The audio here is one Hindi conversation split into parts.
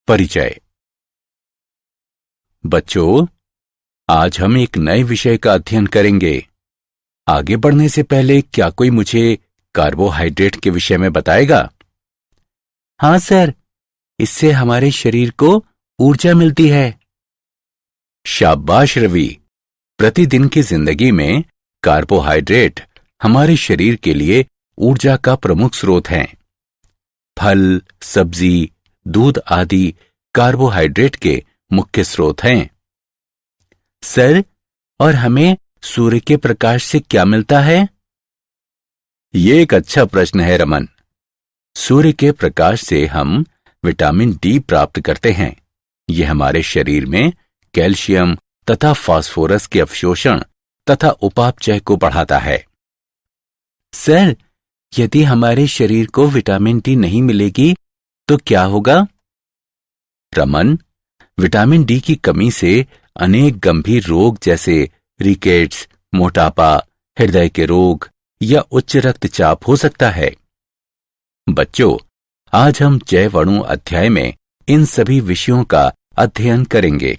परिचय। बच्चों, आज हम एक नए विषय का अध्ययन करेंगे। आगे बढ़ने से पहले क्या कोई मुझे कार्बोहाइड्रेट के विषय में बताएगा? हाँ सर, इससे हमारे शरीर को ऊर्जा मिलती है। शाबाश रवि। प्रतिदिन की जिंदगी में कार्बोहाइड्रेट हमारे शरीर के लिए ऊर्जा का प्रमुख स्रोत हैं। फल, सब्जी, दूध आदि कार्बोहाइड्रेट के मुख्य स्रोत हैं। सर, और हमें सूर्य के प्रकाश से क्या मिलता है? ये एक अच्छा प्रश्न है रमन। सूर्य के प्रकाश से हम विटामिन डी प्राप्त करते हैं। यह हमारे शरीर में कैल्शियम तथा फास्फोरस के अवशोषण तथा उपापचय को बढ़ाता है। सर, यदि हमारे शरीर को विटामिन डी नहीं मिलेगी तो क्या होगा? रमन, विटामिन डी की कमी से अनेक गंभीर रोग जैसे रिकेट्स, मोटापा, हृदय के रोग या उच्च रक्तचाप हो सकता है। बच्चों, आज हम जैव अणु अध्याय में इन सभी विषयों का अध्ययन करेंगे।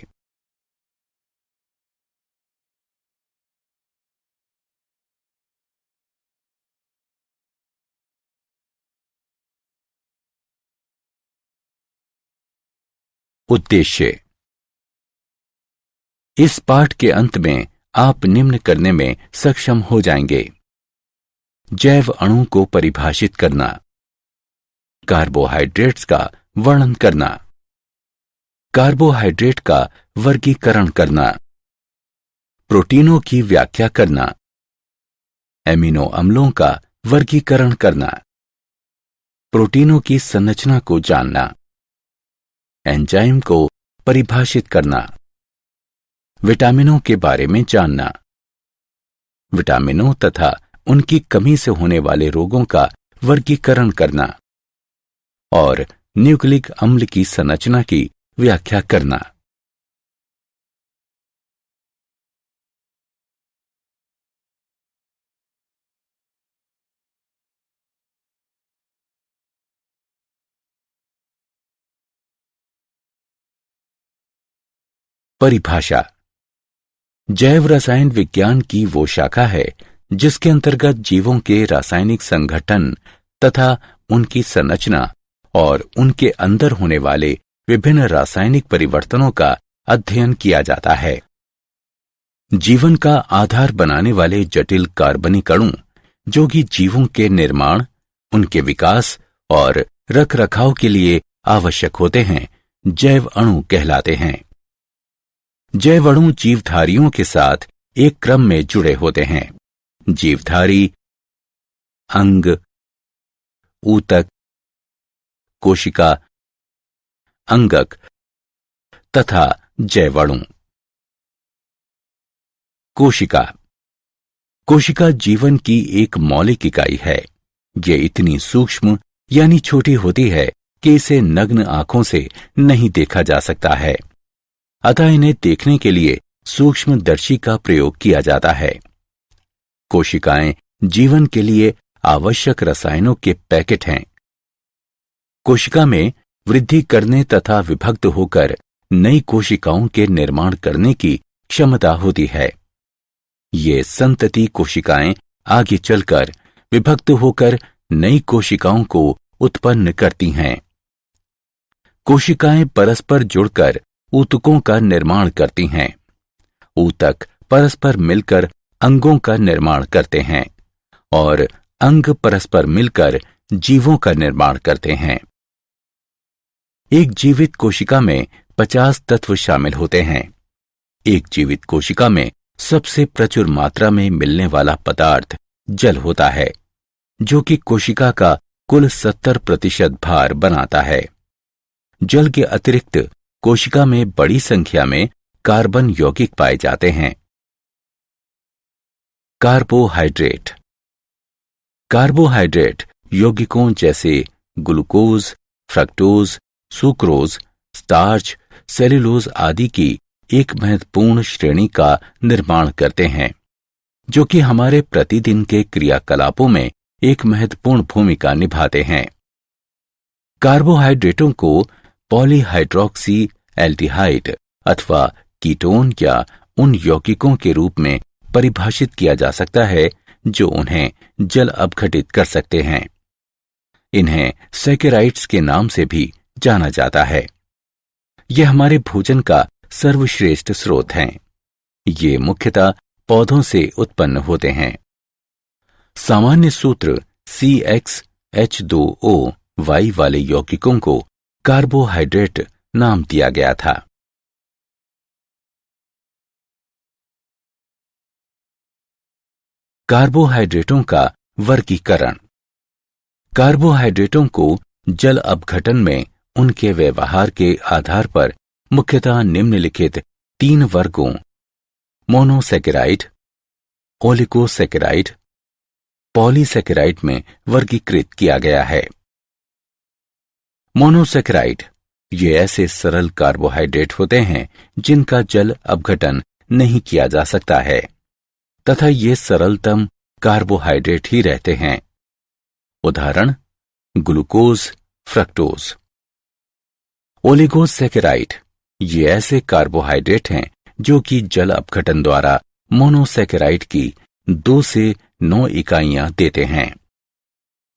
उद्देश्य। इस पाठ के अंत में आप निम्न करने में सक्षम हो जाएंगे। जैव अणु को परिभाषित करना, कार्बोहाइड्रेट्स का वर्णन करना, कार्बोहाइड्रेट का वर्गीकरण करना, प्रोटीनों की व्याख्या करना, एमिनो अम्लों का वर्गीकरण करना, प्रोटीनों की संरचना को जानना, एंजाइम को परिभाषित करना, विटामिनों के बारे में जानना, विटामिनों तथा उनकी कमी से होने वाले रोगों का वर्गीकरण करना और न्यूक्लिक अम्ल की संरचना की व्याख्या करना। परिभाषा। जैव रसायन विज्ञान की वो शाखा है जिसके अंतर्गत जीवों के रासायनिक संगठन तथा उनकी संरचना और उनके अंदर होने वाले विभिन्न रासायनिक परिवर्तनों का अध्ययन किया जाता है। जीवन का आधार बनाने वाले जटिल कार्बनिक अणु जो कि जीवों के निर्माण, उनके विकास और रखरखाव के लिए आवश्यक होते हैं, जैव अणु कहलाते हैं। जैव अणु जीवधारियों के साथ एक क्रम में जुड़े होते हैं। जीवधारी, अंग, ऊतक, कोशिका, अंगक तथा जैव अणु। कोशिका। कोशिका जीवन की एक मौलिक इकाई है। यह इतनी सूक्ष्म यानी छोटी होती है कि इसे नग्न आंखों से नहीं देखा जा सकता है, अतः इन्हें देखने के लिए सूक्ष्मदर्शी का प्रयोग किया जाता है। कोशिकाएं जीवन के लिए आवश्यक रसायनों के पैकेट हैं। कोशिका में वृद्धि करने तथा विभक्त होकर नई कोशिकाओं के निर्माण करने की क्षमता होती है। ये संतति कोशिकाएं आगे चलकर विभक्त होकर नई कोशिकाओं को उत्पन्न करती हैं। कोशिकाएं परस्पर जुड़कर ऊतकों का निर्माण करती हैं। ऊतक परस्पर मिलकर अंगों का निर्माण करते हैं और अंग परस्पर मिलकर जीवों का निर्माण करते हैं। एक जीवित कोशिका में 50 तत्व शामिल होते हैं। एक जीवित कोशिका में सबसे प्रचुर मात्रा में मिलने वाला पदार्थ जल होता है, जो कि कोशिका का कुल 70% भार बनाता है। जल के अतिरिक्त कोशिका में बड़ी संख्या में कार्बन यौगिक पाए जाते हैं। कार्बोहाइड्रेट। कार्बोहाइड्रेट यौगिकों जैसे glucose, fructose, sucrose, starch, cellulose आदि की एक महत्वपूर्ण श्रेणी का निर्माण करते हैं, जो कि हमारे प्रतिदिन के क्रियाकलापों में एक महत्वपूर्ण भूमिका निभाते हैं। कार्बोहाइड्रेटों को पॉलीहाइड्रोक्सी एल्डिहाइड अथवा कीटोन या उन यौगिकों के रूप में परिभाषित किया जा सकता है जो उन्हें जल अपघटित कर सकते हैं। इन्हें सैकेराइड्स के नाम से भी जाना जाता है। यह हमारे भोजन का सर्वश्रेष्ठ स्रोत हैं। ये मुख्यतः पौधों से उत्पन्न होते हैं। सामान्य सूत्र CxH2O Y वाले यौगिकों को कार्बोहाइड्रेट नाम दिया गया था। कार्बोहाइड्रेटों का वर्गीकरण। कार्बोहाइड्रेटों को जल अपघटन में उनके व्यवहार के आधार पर मुख्यतः निम्नलिखित 3 वर्गों मोनोसैकेराइड, ओलिगोसैकेराइड, पॉलीसैकेराइड में वर्गीकृत किया गया है। मोनोसैकेराइड ये ऐसे सरल कार्बोहाइड्रेट होते हैं जिनका जल अपघटन नहीं किया जा सकता है तथा ये सरलतम कार्बोहाइड्रेट ही रहते हैं। उदाहरण ग्लूकोज, फ्रक्टोज। ओलिगोसैकेराइड ये ऐसे कार्बोहाइड्रेट हैं जो कि जल अपघटन द्वारा मोनोसैकेराइड की 2 से 9 इकाइयां देते हैं।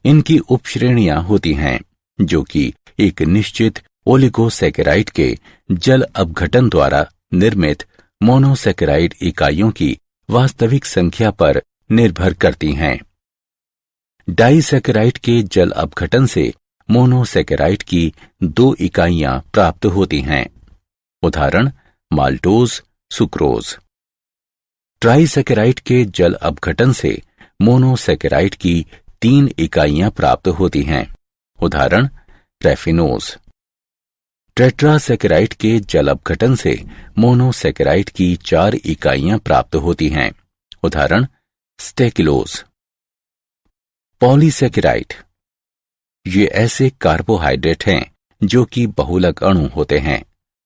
इनकी उपश्रेणियां होती हैं जो कि एक निश्चित ओलिगोसैकेराइड के जल अपघटन द्वारा निर्मित मोनोसैकेराइड इकाइयों की वास्तविक संख्या पर निर्भर करती हैं। डाइसैकेराइड के जल अपघटन से मोनोसैकेराइड की 2 इकाइयां प्राप्त होती हैं। उदाहरण माल्टोज, सुक्रोज। ट्राइसैकेराइड के जल अपघटन से मोनोसैकेराइड की 3 इकाइयां प्राप्त होती हैं। उदाहरण रैफिनोज। टेट्रासैकेराइड के जल अपघटन से मोनोसैकेराइड की 4 इकाइयां प्राप्त होती हैं। उदाहरण स्टेकिलोज। पॉलीसैकेराइड ये ऐसे कार्बोहाइड्रेट हैं जो कि बहुलक अणु होते हैं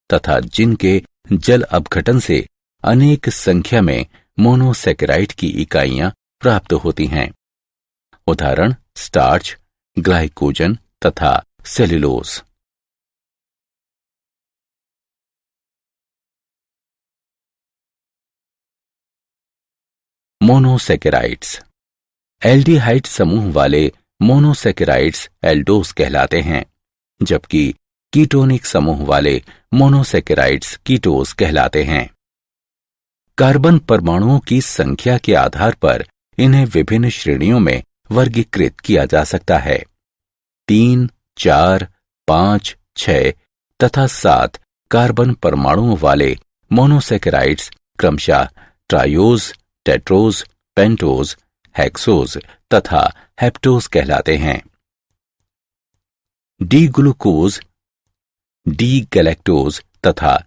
तथा जिनके जल अपघटन से अनेक संख्या में मोनोसैकेराइड की इकाइयां प्राप्त होती हैं। उदाहरण स्टार्च, ग्लाइकोजन तथा सेल्यूलोज। मोनोसैकेराइड्स। एल्डिहाइड समूह वाले मोनोसैकेराइड्स एल्डोस कहलाते हैं, जबकि कीटोनिक समूह वाले मोनोसैकेराइड्स कीटोस कहलाते हैं। कार्बन परमाणुओं की संख्या के आधार पर इन्हें विभिन्न श्रेणियों में वर्गीकृत किया जा सकता है। 3, 4, 5, 6 तथा 7 कार्बन परमाणुओं वाले मोनोसैकेराइड्स क्रमशः ट्रायोज, टेट्रोज, पेंटोज, हेक्सोज तथा हेप्टोज कहलाते हैं। डी ग्लूकोज, डी गैलेक्टोज तथा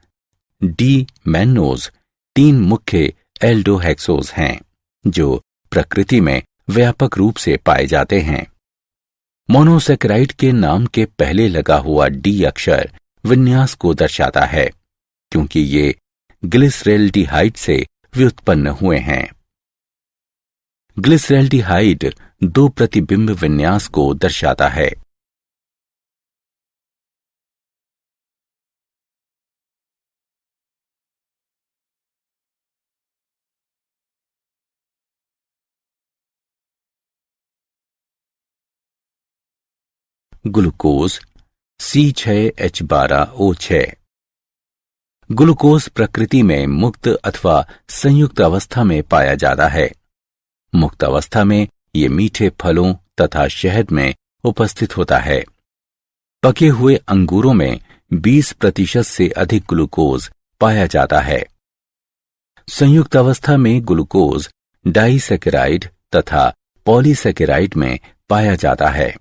डी मैन्नोज 3 मुख्य एल्डोहेक्सोज हैं जो प्रकृति में व्यापक रूप से पाए जाते हैं। मोनोसैकेराइड के नाम के पहले लगा हुआ डी अक्षर विन्यास को दर्शाता है क्योंकि ये ग्लिसरैल्डिहाइड से व्युत्पन्न हुए हैं। ग्लिसरैल्डिहाइड 2 प्रतिबिंब विन्यास को दर्शाता है। Glucose C6H12O6। ग्लूकोज प्रकृति में मुक्त अथवा संयुक्त अवस्था में पाया जाता है। मुक्त अवस्था में ये मीठे फलों तथा शहद में उपस्थित होता है। पके हुए अंगूरों में 20% से अधिक ग्लूकोज पाया जाता है। संयुक्त अवस्था में ग्लूकोज डाइसैकेराइड तथा पॉलीसैकेराइड में पाया जाता है।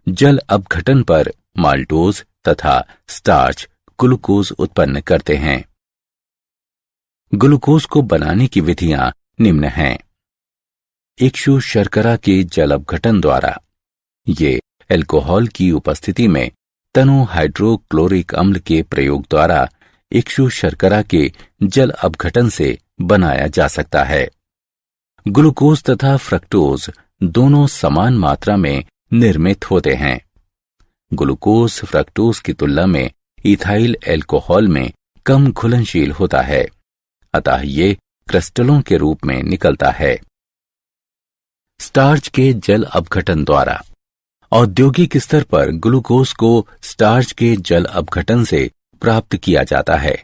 जल अपघटन पर माल्टोज तथा स्टार्च ग्लूकोज उत्पन्न करते हैं। ग्लूकोज को बनाने की विधियां निम्न हैं। इक्षु शर्करा के जल अपघटन द्वारा ये अल्कोहल की उपस्थिति में तनु हाइड्रोक्लोरिक अम्ल के प्रयोग द्वारा इक्षु शर्करा के जल अपघटन से बनाया जा सकता है। ग्लूकोज तथा फ्रक्टोज दोनों समान मात्रा में निर्मित होते हैं। ग्लूकोज फ्रक्टोज की तुलना में इथाइल एल्कोहल में कम घुलनशील होता है, अतः ये क्रिस्टलों के रूप में निकलता है। स्टार्च के जल अपघटन द्वारा औद्योगिक स्तर पर ग्लूकोज को स्टार्च के जल अपघटन से प्राप्त किया जाता है।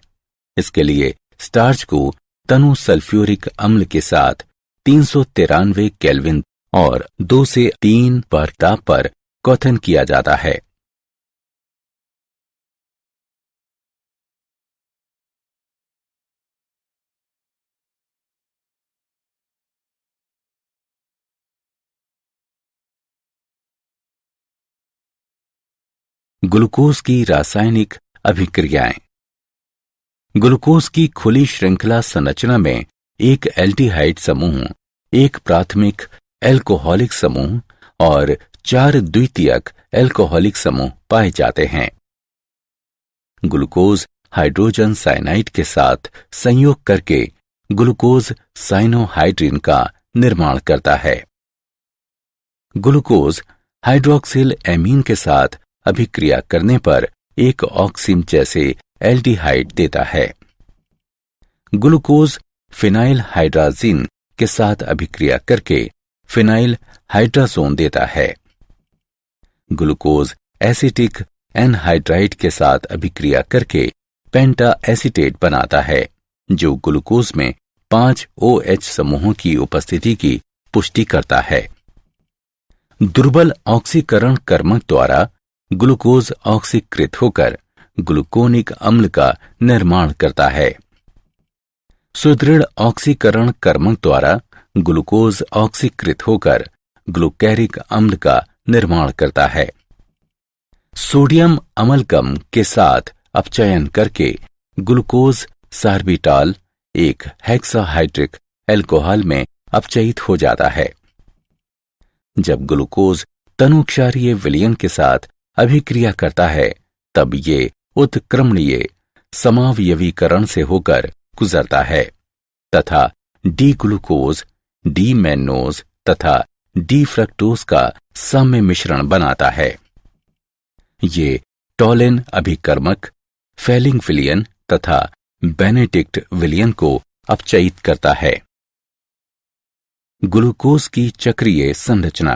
इसके लिए स्टार्च को तनु सल्फ्यूरिक अम्ल के साथ 393 केल्विन और 2 से 3 बार ताप पर क्वथन किया जाता है। ग्लूकोज की रासायनिक अभिक्रियाएं। ग्लूकोज की खुली श्रृंखला संरचना में एक एल्डिहाइड समूह, एक प्राथमिक एल्कोहलिक समूह और 4 द्वितीयक एल्कोहलिक समूह पाए जाते हैं। ग्लूकोज हाइड्रोजन साइनाइड के साथ संयोग करके ग्लूकोज साइनोहाइड्रिन का निर्माण करता है। ग्लूकोज हाइड्रोक्सिल एमीन के साथ अभिक्रिया करने पर एक ऑक्सिम जैसे एल्डिहाइड देता है। ग्लूकोज फिनाइल हाइड्राजीन के साथ अभिक्रिया करके फिनाइल हाइड्राजोन देता है। ग्लूकोज एसिटिक एनहाइड्राइड के साथ अभिक्रिया करके पेंटा एसीटेट बनाता है, जो ग्लूकोज में 5 OH समूहों की उपस्थिति की पुष्टि करता है। दुर्बल ऑक्सीकरण कर्मक द्वारा ग्लूकोज ऑक्सीकृत होकर ग्लूकोनिक अम्ल का निर्माण करता है। सुदृढ़ ऑक्सीकरण कर्मक द्वारा ग्लूकोज ऑक्सीकृत होकर ग्लूकेरिक अम्ल का निर्माण करता है। सोडियम अमलगम के साथ अपचयन करके ग्लूकोज सार्बिटॉल एक हेक्साहाइड्रिक अल्कोहल में अपचयित हो जाता है। जब ग्लूकोज तनुक्षारीय विलयन के साथ अभिक्रिया करता है, तब ये उत्क्रमणीय समावयवीकरण से होकर गुजरता है तथा डी ग्लूकोज, डी मैनोज तथा डी फ्रक्टोज का साम्य मिश्रण बनाता है। ये टॉलिन अभिकर्मक, फेलिंग विलयन तथा बेनेडिक्ट विलयन को अपचयित करता है। ग्लूकोज की चक्रीय संरचना।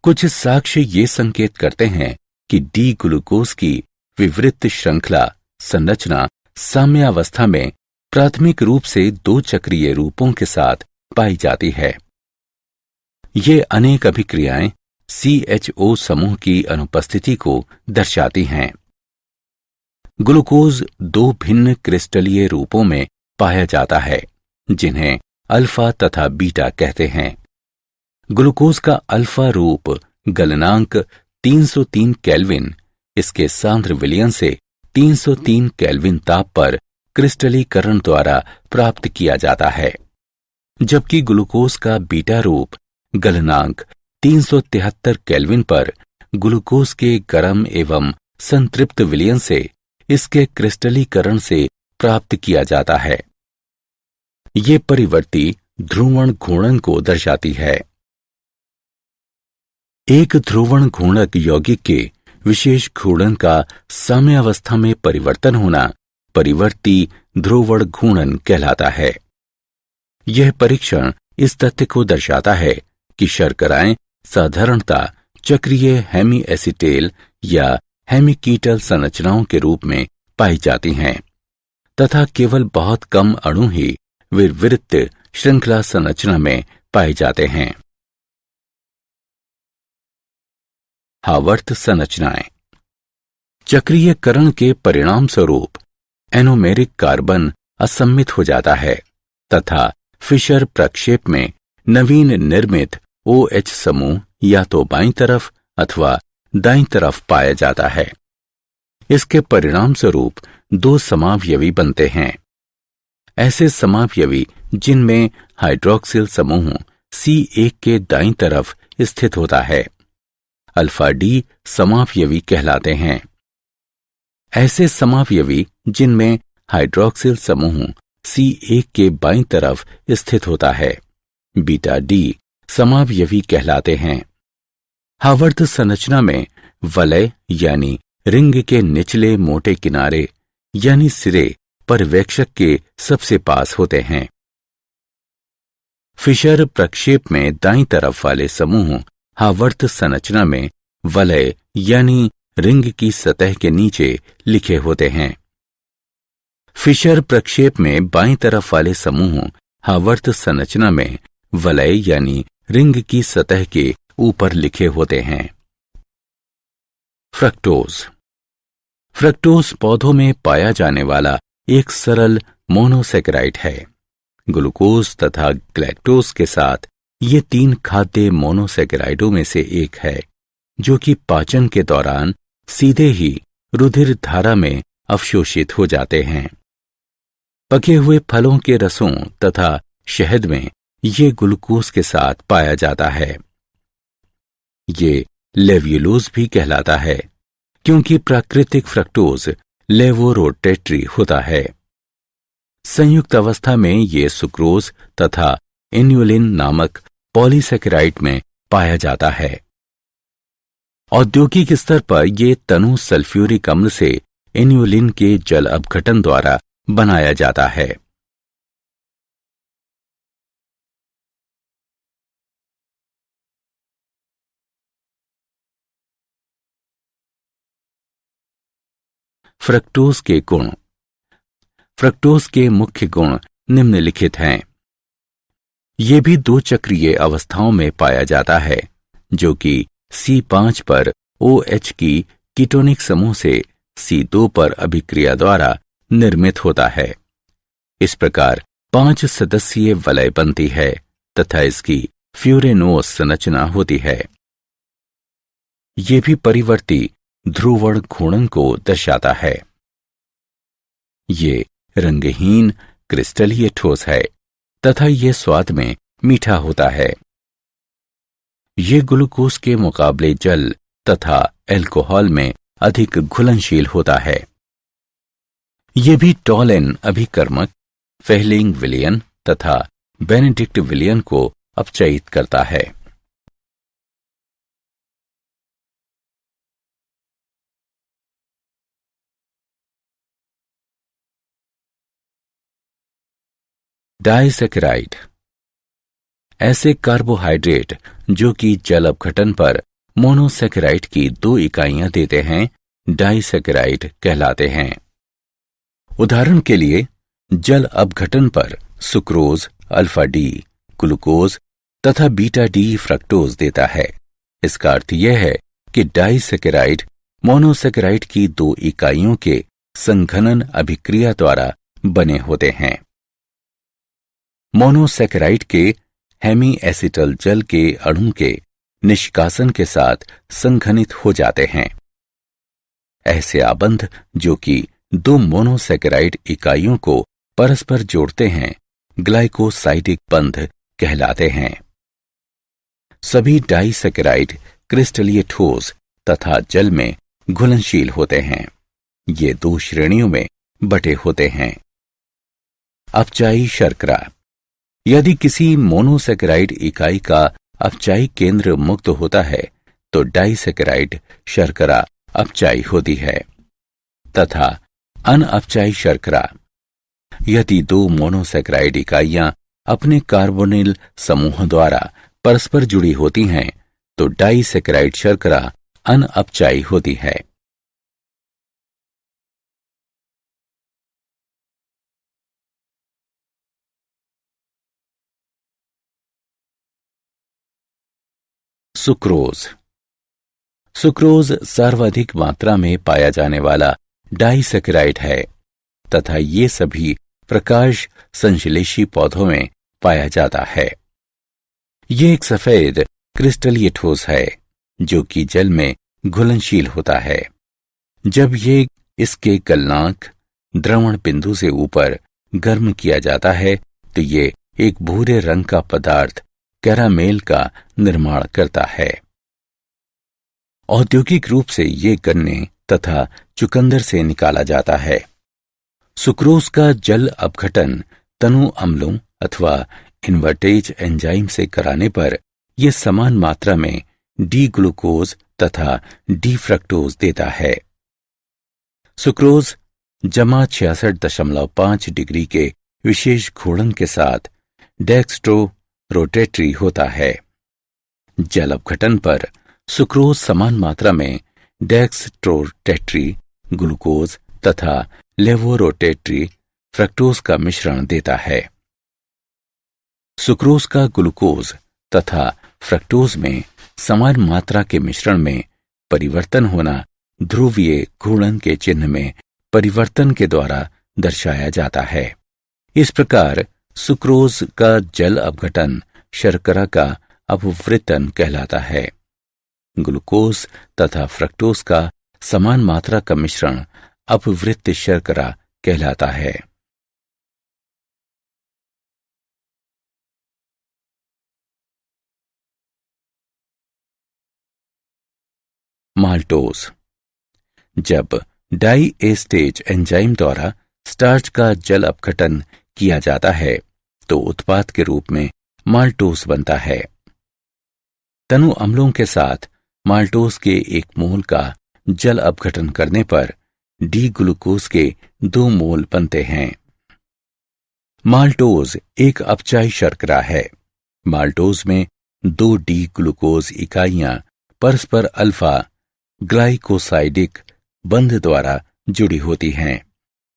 कुछ साक्ष्य ये संकेत करते हैं कि डी ग्लूकोज की विवृत श्रृंखला संरचना साम्यावस्था में प्राथमिक रूप से 2 चक्रीय रूपों के साथ पाई जाती है। ये अनेक अभिक्रियाएं CHO समूह की अनुपस्थिति को दर्शाती हैं। ग्लूकोज 2 भिन्न क्रिस्टलीय रूपों में पाया जाता है, जिन्हें अल्फा तथा बीटा कहते हैं। ग्लूकोज का अल्फा रूप गलनांक 303 केल्विन, इसके सांद्र विलयन से 303 केल्विन ताप पर क्रिस्टलीकरण द्वारा प्राप्त किया जाता है, जबकि ग्लूकोज का बीटा रूप गलनांक 373 केल्विन पर ग्लूकोज के गर्म एवं संतृप्त विलयन से इसके क्रिस्टलीकरण से प्राप्त किया जाता है। ये परिवर्ती ध्रुवण घूर्णन को दर्शाती है। एक ध्रुवण घूर्णक यौगिक के विशेष घूर्णन का साम्यावस्था में परिवर्तन होना परिवर्ती ध्रुवण घूर्णन कहलाता है। यह परीक्षण इस तथ्य को दर्शाता है कि शर्कराएं साधारणतः चक्रीय हेमी एसिटेल या हेमिकीटल संरचनाओं के रूप में पाई जाती हैं तथा केवल बहुत कम अणु ही विवृत श्रृंखला संरचना में पाए जाते हैं। हावर्त संरचनाएं। चक्रीयकरण के परिणाम स्वरूप एनोमेरिक कार्बन असम्मित हो जाता है तथा फिशर प्रक्षेप में नवीन निर्मित OH समूह या तो बाईं तरफ अथवा दाईं तरफ पाया जाता है। इसके परिणाम स्वरूप 2 समावयवी बनते हैं। ऐसे समावयवी जिनमें हाइड्रोक्सिल समूह C1 के दाईं तरफ स्थित होता है, अल्फा डी समावयवी कहलाते हैं। ऐसे समावयवी जिनमें हाइड्रोक्सिल समूह C1 के बाईं तरफ स्थित होता है, बीटा डी समावयवी कहलाते हैं। हावर्त संरचना में वलय यानी रिंग के निचले मोटे किनारे यानी सिरे पर्यवेक्षक के सबसे पास होते हैं। फिशर प्रक्षेप में दाईं तरफ वाले समूह हावर्त संरचना में वलय यानी रिंग की सतह के नीचे लिखे होते हैं। फिशर प्रक्षेप में बाईं तरफ वाले समूह हावर्त संरचना में वलय यानी रिंग की सतह के ऊपर लिखे होते हैं। फ्रक्टोज। फ्रक्टोज पौधों में पाया जाने वाला एक सरल मोनोसेकेराइड है। ग्लूकोज तथा ग्लैक्टोज के साथ ये 3 खाद्य मोनोसेकेराइडों में से एक है, जो कि पाचन के दौरान सीधे ही रुधिर धारा में अवशोषित हो जाते हैं। पके हुए फलों के रसों तथा शहद में ये ग्लूकोज के साथ पाया जाता है। ये लेव्युलोज भी कहलाता है, क्योंकि प्राकृतिक फ्रक्टोज लेवोरोटेटरी होता है। संयुक्त अवस्था में ये सुक्रोज तथा इन्युलिन नामक पॉलीसेकेराइड में पाया जाता है। औद्योगिक स्तर पर ये तनु सल्फ्यूरिक अम्ल से इन्युलिन के जल अपघटन द्वारा बनाया जाता है। फ्रक्टोज के गुण। फ्रक्टोज के मुख्य गुण निम्नलिखित हैं। ये भी 2 चक्रीय अवस्थाओं में पाया जाता है, जो कि C5 पर OH की कीटोनिक समूह से C2 पर अभिक्रिया द्वारा निर्मित होता है। इस प्रकार 5 सदस्यीय वलय बनती है तथा इसकी फ्यूरेनोस संरचना होती है। ये भी परिवर्ती ध्रुवण घूर्णन को दर्शाता है। ये रंगहीन क्रिस्टलीय ठोस है तथा ये स्वाद में मीठा होता है। ये ग्लूकोज के मुकाबले जल तथा अल्कोहल में अधिक घुलनशील होता है। ये भी टॉलेन अभिकर्मक, फेहलिंग विलयन तथा बेनेडिक्ट विलयन को अपचयित करता है। डाइसेकेराइड। ऐसे कार्बोहाइड्रेट जो कि जल अपघटन पर मोनोसेकेराइड की 2 इकाइयां देते हैं, डाइसेकेराइड कहलाते हैं। उदाहरण के लिए जल अपघटन पर सुक्रोज अल्फा डी ग्लूकोज तथा बीटा डी फ्रक्टोज देता है। इसका अर्थ यह है कि डाइसेकेराइड मोनोसेकेराइड की 2 इकाइयों के संघनन अभिक्रिया द्वारा बने होते हैं। मोनोसेकेराइड के हेमी एसिटल जल के अणु के निष्कासन के साथ संघनित हो जाते हैं। ऐसे आबंध जो कि 2 मोनोसेकेराइड इकाइयों को परस्पर जोड़ते हैं, ग्लाइकोसाइडिक बंध कहलाते हैं। सभी डाइसेकेराइड क्रिस्टलीय ठोस तथा जल में घुलनशील होते हैं। ये 2 श्रेणियों में बटे होते हैं। अपचायी शर्करा। यदि किसी मोनोसेकेराइड इकाई का अपचायी केंद्र मुक्त होता है तो डाइसेकेराइड शर्करा अपचायी होती है तथा अनअपचायी शर्करा। यदि 2 मोनोसेकेराइड इकाइयां अपने कार्बोनिल समूह द्वारा परस्पर जुड़ी होती हैं तो डाइसेकेराइड शर्करा अनअपचायी होती है। सुक्रोज। सुक्रोज सर्वाधिक मात्रा में पाया जाने वाला डाइसेकेराइड है तथा ये सभी प्रकाश संश्लेषी पौधों में पाया जाता है। ये एक सफेद क्रिस्टलीय ठोस है जो कि जल में घुलनशील होता है। जब ये इसके गलनांक द्रवण बिंदु से ऊपर गर्म किया जाता है तो ये एक भूरे रंग का पदार्थ कैरामेल का निर्माण करता है। औद्योगिक रूप से ये गन्ने तथा चुकंदर से निकाला जाता है। सुक्रोज का जल अपघटन तनु अम्लों अथवा इन्वर्टेज एंजाइम से कराने पर यह समान मात्रा में डी ग्लूकोज तथा डी फ्रक्टोज देता है। सुक्रोज जमा 66.5 डिग्री के विशेष घूर्णन के साथ डेक्स्ट्रो रोटेटरी होता है। जल अपघटन पर सुक्रोज समान मात्रा में डेक्स्ट्रोरोटेटरी ग्लूकोज तथा लेवोरोटेटरी फ्रक्टोज का मिश्रण देता है। सुक्रोज का ग्लूकोज तथा फ्रक्टोज में समान मात्रा के मिश्रण में परिवर्तन होना ध्रुवीय घूर्णन के चिन्ह में परिवर्तन के द्वारा दर्शाया जाता है। इस प्रकार सुक्रोज का जल अपघटन शर्करा का अपवृतन कहलाता है। ग्लूकोज तथा फ्रक्टोज का समान मात्रा का मिश्रण अपवृत्त शर्करा कहलाता है। माल्टोज जब डाई एस्टेज एंजाइम द्वारा स्टार्च का जल अपघटन किया जाता है तो उत्पाद के रूप में माल्टोज बनता है। तनु अम्लों के साथ माल्टोज के 1 मोल का जल अपघटन करने पर डी ग्लूकोज के 2 मोल बनते हैं। माल्टोज एक अपचायी शर्करा है। माल्टोज में 2 डी ग्लूकोज इकाइयां परस्पर अल्फा ग्लाइकोसाइडिक बंध द्वारा जुड़ी होती हैं,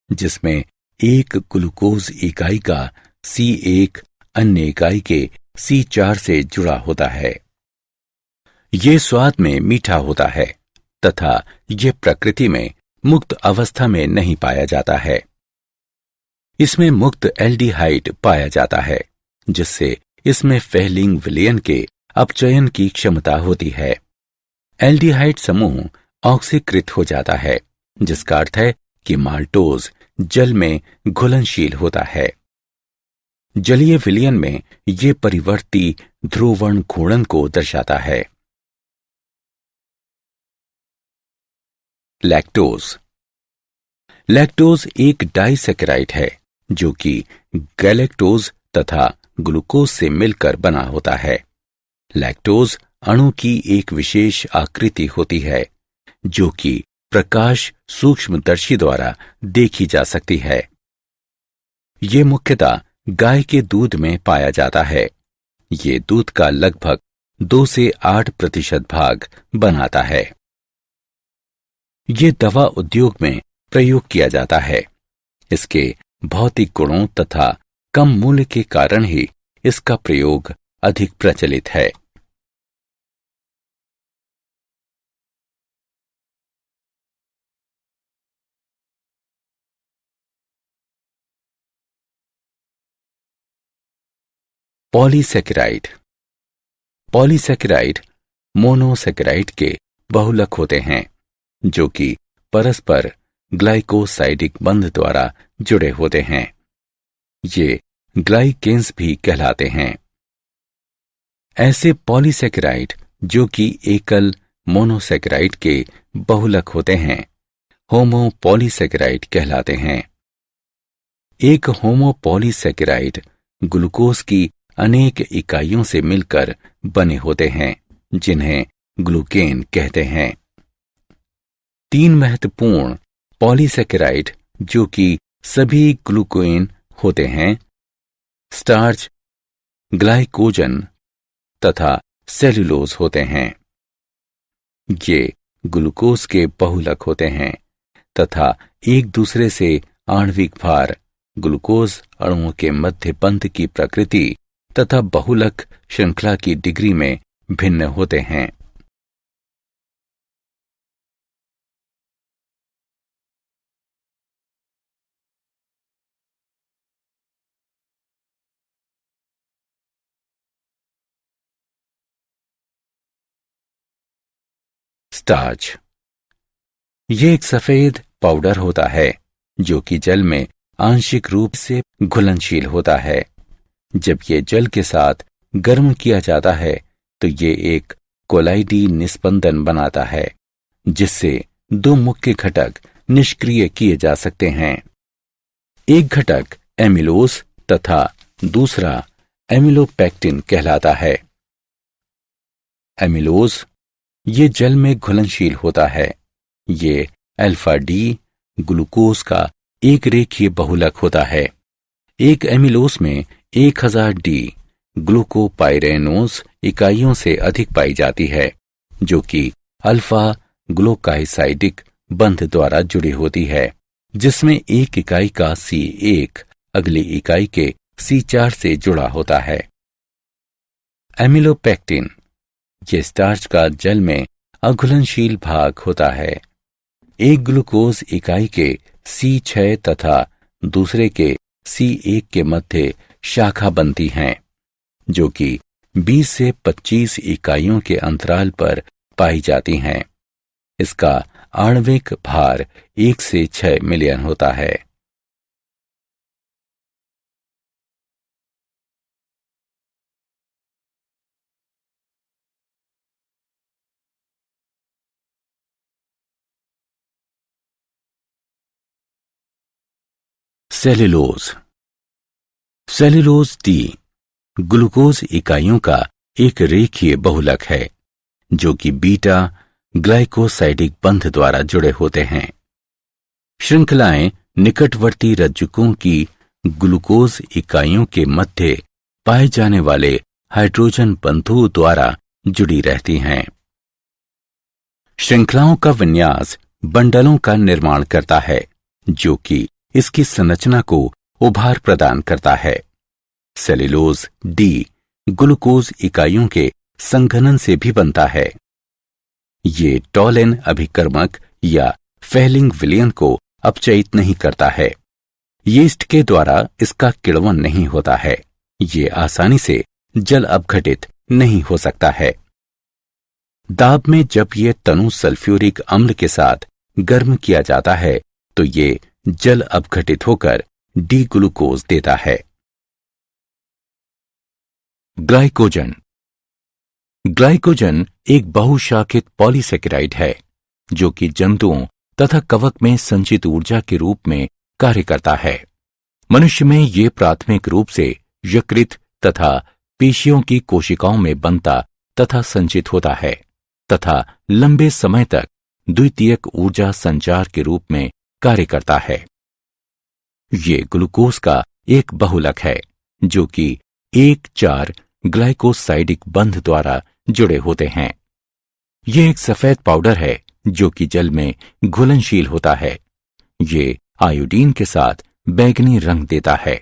जिसमें एक ग्लूकोज इकाई का C1 अन्य इकाई के C4 से जुड़ा होता है। ये स्वाद में मीठा होता है तथा ये प्रकृति में मुक्त अवस्था में नहीं पाया जाता है। इसमें मुक्त एल्डिहाइड पाया जाता है, जिससे इसमें फेहलिंग विलयन के अपचयन की क्षमता होती है। एल्डिहाइड समूह ऑक्सीकृत हो जाता है, जिसका अर्थ है कि माल्टोज जल में घुलनशील होता है। जलीय विलयन में ये परिवर्ती ध्रुवण घूर्णन को दर्शाता है। लैक्टोज लैक्टोज एक डाइसैकेराइड है जो कि गैलेक्टोज तथा ग्लूकोज से मिलकर बना होता है। लैक्टोज अणु की एक विशेष आकृति होती है जो कि प्रकाश सूक्ष्मदर्शी द्वारा देखी जा सकती है। ये मुख्यतः गाय के दूध में पाया जाता है। ये दूध का लगभग 2 से 8% भाग बनाता है। ये दवा उद्योग में प्रयोग किया जाता है। इसके भौतिक गुणों तथा कम मूल्य के कारण ही इसका प्रयोग अधिक प्रचलित है। पॉलीसैकेराइड पॉलीसैकेराइड मोनोसैकेराइड के बहुलक होते हैं जो कि परस्पर ग्लाइकोसाइडिक बंध द्वारा जुड़े होते हैं। ये ग्लाइकेन्स भी कहलाते हैं। ऐसे पॉलीसैकेराइड जो कि एकल मोनोसैकेराइड के बहुलक होते हैं होमोपॉलीसैकेराइड कहलाते हैं। एक होमोपॉलीसैकेराइड ग्लूकोज की अनेक इकाइयों से मिलकर बने होते हैं जिन्हें ग्लूकेन कहते हैं। 3 महत्वपूर्ण पॉलीसैकेराइड जो कि सभी ग्लूकेन होते हैं स्टार्च, ग्लाइकोजन तथा सेल्यूलोज होते हैं। ये ग्लूकोज के बहुलक होते हैं तथा एक दूसरे से आणविक भार, ग्लूकोज अणुओं के मध्य बंध की प्रकृति तथा बहुलक श्रृंखला की डिग्री में भिन्न होते हैं। स्टार्च ये एक सफेद पाउडर होता है जो कि जल में आंशिक रूप से घुलनशील होता है। जब ये जल के साथ गर्म किया जाता है तो ये एक कोलाइडी निस्पंदन बनाता है जिससे 2 मुख्य घटक निष्क्रिय किए जा सकते हैं। एक घटक एमिलोज तथा दूसरा एमिलोपेक्टिन कहलाता है। एमिलोज ये जल में घुलनशील होता है। ये अल्फा डी ग्लूकोज का एक रेखीय बहुलक होता है। एक एमिलोस में 1000 डी ग्लूकोपाइरेनोज इकाइयों से अधिक पाई जाती है, जो कि अल्फा ग्लूकाइसाइडिक बंध द्वारा जुड़ी होती है, जिसमें एक इकाई का C1 अगली इकाई के C4 से जुड़ा होता है। एमिलोपेक्टिन ये स्टार्च का जल में अघुलनशील भाग होता है। एक ग्लूकोज इकाई के C6 तथा दूसरे के C1 के मध्य शाखा बनती हैं, जो कि 20 से 25 इकाइयों के अंतराल पर पाई जाती हैं। इसका आणविक भार 1 से 6 मिलियन होता है। सेल्यूलोज। सेल्यूलोज डी ग्लूकोज इकाइयों का एक रेखीय बहुलक है, जो कि बीटा ग्लाइकोसाइडिक बंध द्वारा जुड़े होते हैं। श्रृंखलाएं निकटवर्ती रज्जुकों की ग्लूकोज इकाइयों के मध्य पाए जाने वाले हाइड्रोजन बंधुओं द्वारा जुड़ी रहती हैं। श्रृंखलाओं का विन्यास बंडलों का निर्माण करता है, जो कि इसकी संरचना को उभार प्रदान करता है। सेल्यूलोज डी ग्लूकोज इकाइयों के संघनन से भी बनता है। ये टॉलिन अभिकर्मक या फेलिंग विलयन को अपचयित नहीं करता है। यीस्ट के द्वारा इसका किण्वन नहीं होता है। ये आसानी से जल अपघटित नहीं हो सकता है। दाब में जब ये तनु सल्फ्यूरिक अम्ल के साथ गर्म किया जाता है तो ये जल अपघटित होकर डी ग्लूकोज देता है। ग्लाइकोजन। ग्लाइकोजन एक बहुशाखित पॉलीसेकेराइड है, जो कि जंतुओं तथा कवक में संचित ऊर्जा के रूप में कार्य करता है। मनुष्य में ये प्राथमिक रूप से यकृत तथा पेशियों की कोशिकाओं में बनता तथा संचित होता है तथा लंबे समय तक द्वितीयक ऊर्जा संचार के रूप में कार्य करता है। ये ग्लूकोज का एक बहुलक है, जो कि 1,4 ग्लाइकोसाइडिक बंध द्वारा जुड़े होते हैं। यह एक सफेद पाउडर है जो कि जल में घुलनशील होता है। ये आयोडीन के साथ बैंगनी रंग देता है।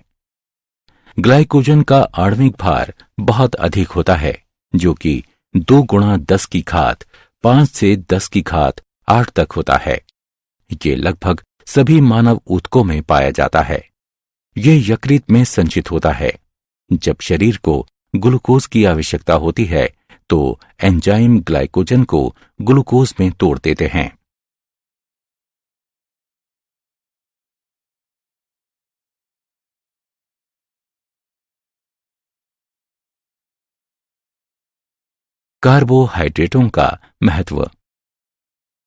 ग्लाइकोजन का आणविक भार बहुत अधिक होता है, जो कि 2 गुणा 10 की घात 5 से 10 की घात 8 तक होता है। ये लगभग सभी मानव ऊतकों में पाया जाता है। यह यकृत में संचित होता है। जब शरीर को ग्लूकोज की आवश्यकता होती है तो एंजाइम ग्लाइकोजन को ग्लूकोज में तोड़ देते हैं। कार्बोहाइड्रेटों का महत्व।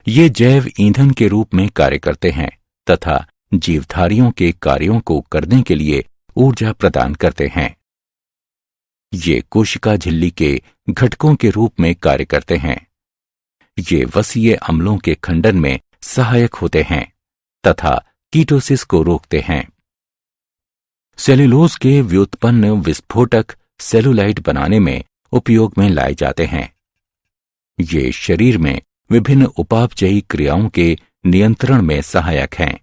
ये जैव ईंधन के रूप में कार्य करते हैं तथा जीवधारियों के कार्यों को करने के लिए ऊर्जा प्रदान करते हैं। ये कोशिका झिल्ली के घटकों के रूप में कार्य करते हैं। ये वसीय अम्लों के खंडन में सहायक होते हैं तथा कीटोसिस को रोकते हैं। सेल्यूलोज के व्युत्पन्न विस्फोटक सेलुलाइट बनाने में उपयोग में लाए जाते हैं। ये शरीर में विभिन्न उपापचयी क्रियाओं के नियंत्रण में सहायक हैं।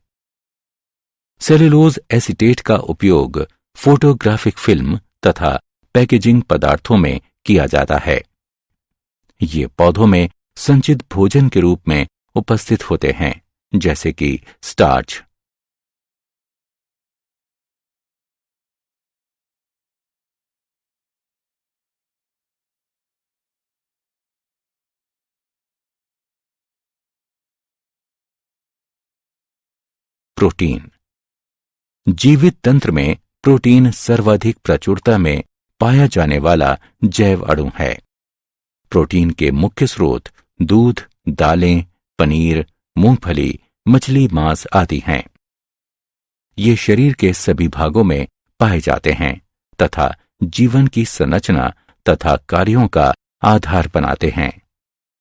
सेल्यूलोज एसीटेट का उपयोग फोटोग्राफिक फिल्म तथा पैकेजिंग पदार्थों में किया जाता है। ये पौधों में संचित भोजन के रूप में उपस्थित होते हैं, जैसे कि स्टार्च। प्रोटीन। जीवित तंत्र में प्रोटीन सर्वाधिक प्रचुरता में पाया जाने वाला जैव अणु है। प्रोटीन के मुख्य स्रोत दूध, दालें, पनीर, मूंगफली, मछली, मांस आदि हैं। ये शरीर के सभी भागों में पाए जाते हैं तथा जीवन की संरचना तथा कार्यों का आधार बनाते हैं।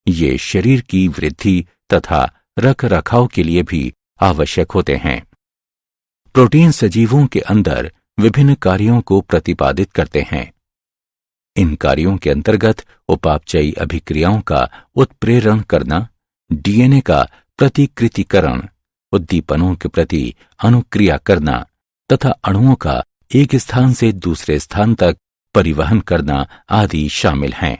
ये शरीर की वृद्धि तथा रख रखाव के लिए भी आवश्यक होते हैं। प्रोटीन सजीवों के अंदर विभिन्न कार्यों को प्रतिपादित करते हैं। इन कार्यों के अंतर्गत उपापचयी अभिक्रियाओं का उत्प्रेरण करना, डीएनए का प्रतिकृतिकरण, उद्दीपनों के प्रति अनुक्रिया करना तथा अणुओं का एक स्थान से दूसरे स्थान तक परिवहन करना आदि शामिल हैं।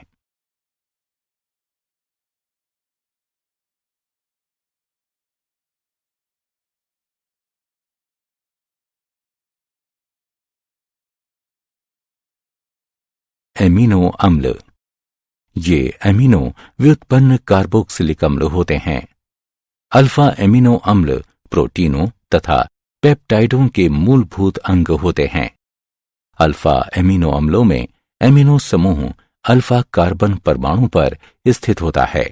एमिनो अम्ल। ये एमिनो व्युत्पन्न कार्बोक्सिलिक अम्ल होते हैं। अल्फा एमिनो अम्ल प्रोटीनों तथा पेप्टाइडों के मूलभूत अंग होते हैं। अल्फा एमिनो अम्लों में एमिनो समूह अल्फा कार्बन परमाणु पर स्थित होता है।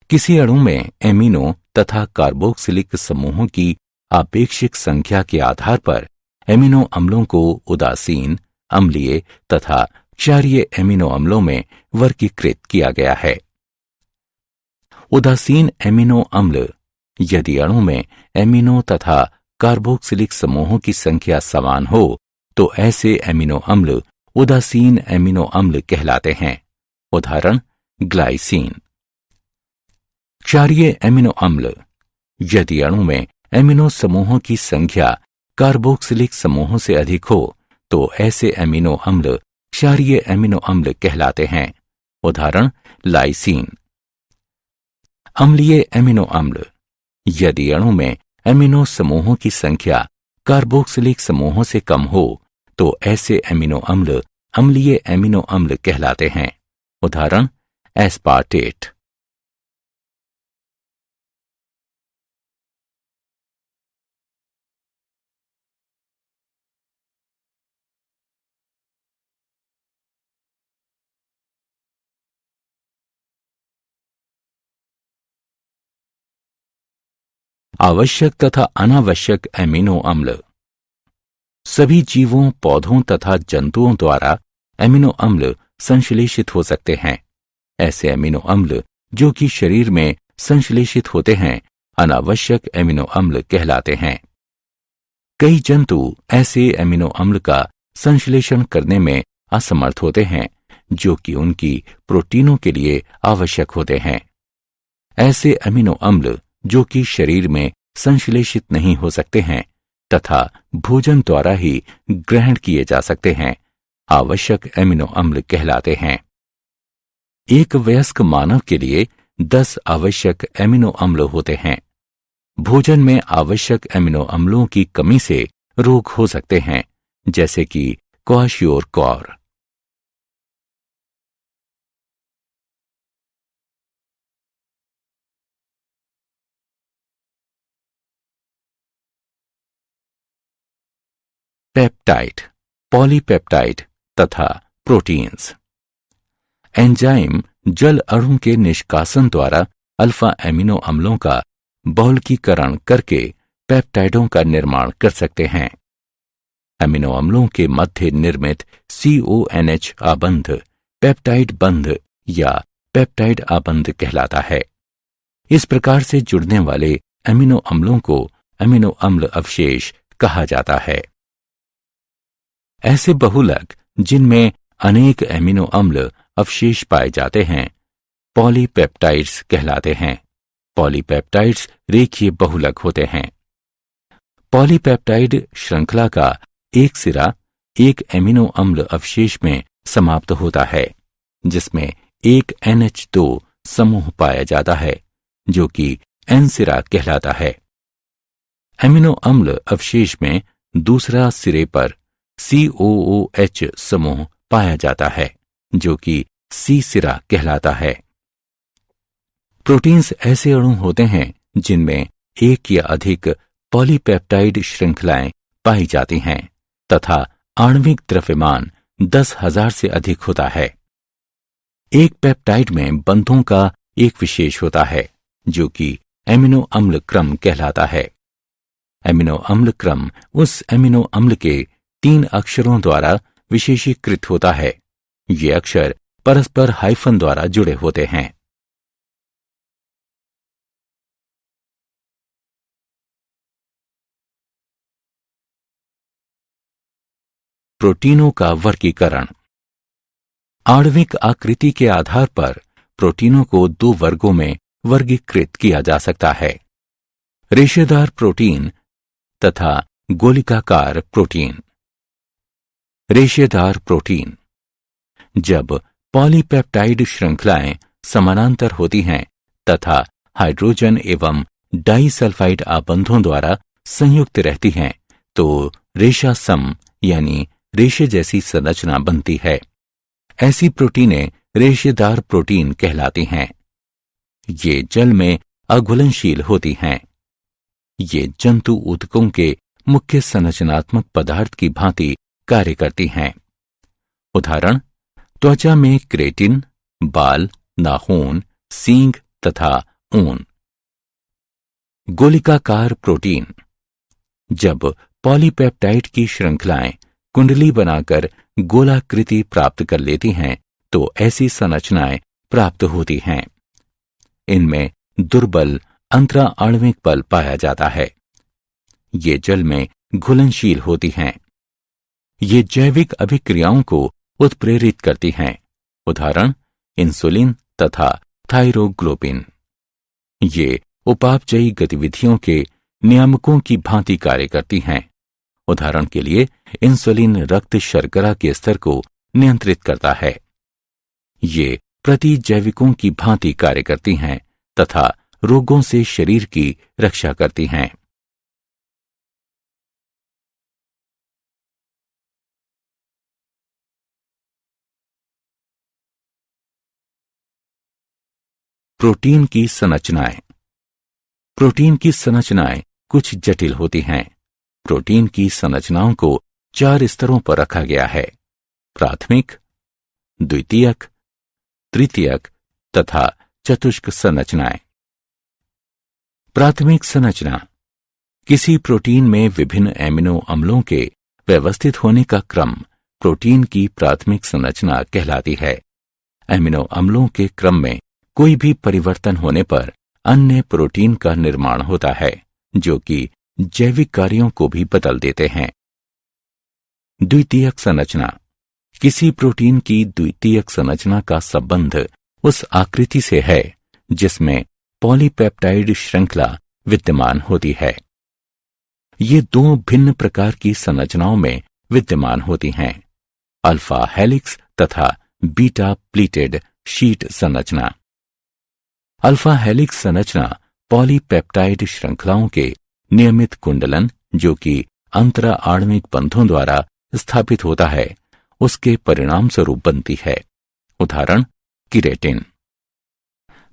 किसी अणु में एमिनो तथा कार्बोक्सिलिक समूहों की आपेक्षिक संख्या के आधार पर एमिनो अम्लों को उदासीन, अम्लीय तथा क्षारीय एमिनो अम्लों में वर्गीकृत किया गया है। उदासीन एमिनो अम्ल, यदि अणु में एमिनो तथा कार्बोक्सिलिक समूहों की संख्या समान हो तो ऐसे एमिनो अम्ल उदासीन एमिनो अम्ल कहलाते हैं। उदाहरण ग्लाइसीन। क्षारीय एमिनो अम्ल, यदि अणु में एमिनो समूहों की संख्या कार्बोक्सिलिक समूहों से अधिक हो तो ऐसे एमिनो अम्ल क्षारीय एमिनो अम्ल कहलाते हैं। उदाहरण लाइसीन। अम्लीय एमिनो अम्ल, यदि अणु में एमिनो समूहों की संख्या कार्बोक्सिलिक समूहों से कम हो तो ऐसे एमिनो अम्ल अम्लीय एमिनो अम्ल कहलाते हैं। उदाहरण एस्पार्टेट। आवश्यक तथा अनावश्यक एमिनो अम्ल। सभी जीवों, पौधों तथा जंतुओं द्वारा एमिनो अम्ल संश्लेषित हो सकते हैं। ऐसे एमिनो अम्ल जो कि शरीर में संश्लेषित होते हैं अनावश्यक एमिनो अम्ल कहलाते हैं। कई जंतु ऐसे एमिनो अम्ल का संश्लेषण करने में असमर्थ होते हैं जो कि उनकी प्रोटीनों के लिए आवश्यक होते हैं। ऐसे एमिनो अम्ल जो कि शरीर में संश्लेषित नहीं हो सकते हैं तथा भोजन द्वारा ही ग्रहण किए जा सकते हैं, आवश्यक एमिनो अम्ल कहलाते हैं। एक वयस्क मानव के लिए 10 आवश्यक एमिनो अम्ल होते हैं। भोजन में आवश्यक एमिनो अम्लों की कमी से रोग हो सकते हैं, जैसे कि क्वाशियोरकॉर। पेप्टाइड, पॉलीपेप्टाइड तथा प्रोटीन्स। एंजाइम जल अणु के निष्कासन द्वारा अल्फा एमिनो अम्लों का बहुलकीकरण करके पेप्टाइडों का निर्माण कर सकते हैं। एमिनो अम्लों के मध्य निर्मित CONH आबंध पेप्टाइड बंध या पेप्टाइड आबंध कहलाता है। इस प्रकार से जुड़ने वाले एमिनो अम्लों को एमिनो अम्ल अवशेष कहा जाता है। ऐसे बहुलक जिनमें अनेक एमिनो अम्ल अवशेष पाए जाते हैं पॉलीपेप्टाइड्स कहलाते हैं। पॉलीपेप्टाइड्स रेखीय बहुलक होते हैं। पॉलीपेप्टाइड श्रृंखला का एक सिरा एक एमिनो अम्ल अवशेष में समाप्त होता है जिसमें एक NH2 समूह पाया जाता है जो कि N सिरा कहलाता है। एमिनो अम्ल अवशेष में दूसरा सिरे पर COOH समूह पाया जाता है जो कि C सिरा कहलाता है। प्रोटीन्स ऐसे अणु होते हैं जिनमें एक या अधिक पॉलीपेप्टाइड श्रृंखलाएं पाई जाती हैं तथा आणविक द्रव्यमान 10,000 से अधिक होता है। एक पेप्टाइड में बंधों का एक विशेष होता है जो कि एमिनो अम्ल क्रम कहलाता है। एमिनो अम्ल क्रम उस एमिनो अम्ल के 3 अक्षरों द्वारा विशेषीकृत होता है। ये अक्षर परस्पर हाइफन द्वारा जुड़े होते हैं। प्रोटीनों का वर्गीकरण। आणविक आकृति के आधार पर प्रोटीनों को दो वर्गों में वर्गीकृत किया जा सकता है, रेशेदार प्रोटीन तथा गोलिकाकार प्रोटीन। रेशेदार प्रोटीन। जब पॉलीपेप्टाइड श्रृंखलाएं समानांतर होती हैं तथा हाइड्रोजन एवं डाइसल्फाइड आबंधों द्वारा संयुक्त रहती हैं तो रेशासम यानी रेशे जैसी संरचना बनती है। ऐसी प्रोटीनें रेशेदार प्रोटीन कहलाती हैं। ये जल में अघुलनशील होती हैं। ये जंतु ऊतकों के मुख्य संरचनात्मक पदार्थ की भांति कार्य करती हैं। उदाहरण, त्वचा में केराटिन, बाल, नाखून, सींग तथा ऊन। गोलिकाकार प्रोटीन। जब पॉलीपेप्टाइड की श्रृंखलाएं कुंडली बनाकर गोलाकृति प्राप्त कर लेती हैं तो ऐसी संरचनाएं प्राप्त होती हैं। इनमें दुर्बल अंतरा आणविक बल पाया जाता है। ये जल में घुलनशील होती हैं। ये जैविक अभिक्रियाओं को उत्प्रेरित करती हैं। उदाहरण, इंसुलिन तथा थायरोग्लोबिन। ये उपापचयी गतिविधियों के नियामकों की भांति कार्य करती हैं। उदाहरण के लिए, इंसुलिन रक्त शर्करा के स्तर को नियंत्रित करता है। ये प्रतिजैविकों की भांति कार्य करती हैं तथा रोगों से शरीर की रक्षा करती हैं। प्रोटीन की संरचनाएं। प्रोटीन की संरचनाएं कुछ जटिल होती हैं। प्रोटीन की संरचनाओं को 4 स्तरों पर रखा गया है: प्राथमिक, द्वितीयक, तृतीयक तथा चतुष्क संरचनाएं। प्राथमिक संरचना। किसी प्रोटीन में विभिन्न एमिनो अम्लों के व्यवस्थित होने का क्रम प्रोटीन की प्राथमिक संरचना कहलाती है। एमिनो अम्लों के क्रम में कोई भी परिवर्तन होने पर अन्य प्रोटीन का निर्माण होता है जो कि जैविक कार्यों को भी बदल देते हैं। द्वितीयक संरचना। किसी प्रोटीन की द्वितीयक संरचना का संबंध उस आकृति से है जिसमें पॉलीपेप्टाइड श्रृंखला विद्यमान होती है। ये 2 भिन्न प्रकार की संरचनाओं में विद्यमान होती हैं: अल्फा हेलिक्स तथा बीटा प्लीटेड शीट संरचना। अल्फा हेलिक्स संरचना पॉलीपेप्टाइड श्रृंखलाओं के नियमित कुंडलन, जो कि अंतरा आणविक बंधों द्वारा स्थापित होता है, उसके परिणाम स्वरूप बनती है। उदाहरण, केराटिन।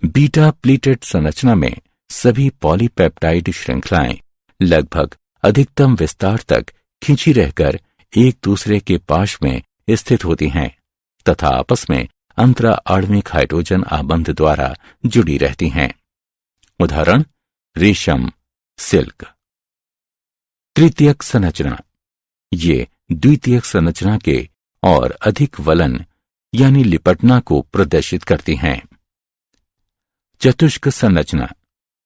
बीटा प्लीटेड संरचना में सभी पॉलीपेप्टाइड श्रृंखलाएं लगभग अधिकतम विस्तार तक खिंची रहकर एक दूसरे के पाश में स्थित होती हैं तथा आपस में अंतरा आणविक हाइड्रोजन आबंध द्वारा जुड़ी रहती हैं। उदाहरण, रेशम, सिल्क। तृतीयक संरचना। ये द्वितीयक संरचना के और अधिक वलन यानी लिपटना को प्रदर्शित करती हैं। चतुष्क संरचना।